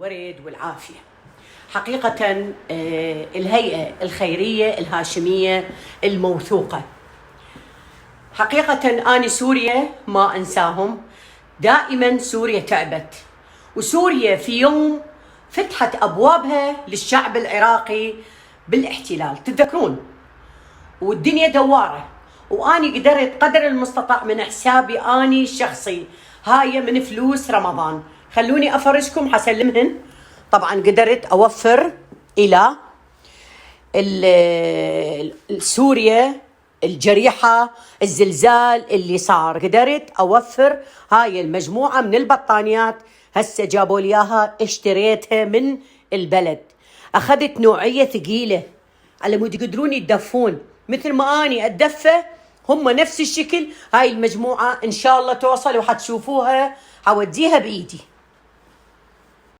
الورد والعافية. حقيقة الهيئة الخيرية الهاشمية الموثوقة، حقيقة أنا سوريا ما أنساهم، دائما سوريا تعبت، وسوريا في يوم فتحت أبوابها للشعب العراقي بالاحتلال، تتذكرون، والدنيا دوارة، وأني قدرت قدر المستطاع من حسابي أني الشخصي، هاي من فلوس رمضان، خلوني أفرجكم حسلمهن. طبعا قدرت أوفر إلى سوريا الجريحة، الزلزال اللي صار، قدرت أوفر هاي المجموعة من البطانيات، هسه جابوا لي إياها، اشتريتها من البلد، أخذت نوعية ثقيلة على مود يقدرون يتدفون مثل ما أني أتدفى، هم نفس الشكل. هاي المجموعة إن شاء الله توصل وحتشوفوها، حوديها بإيدي.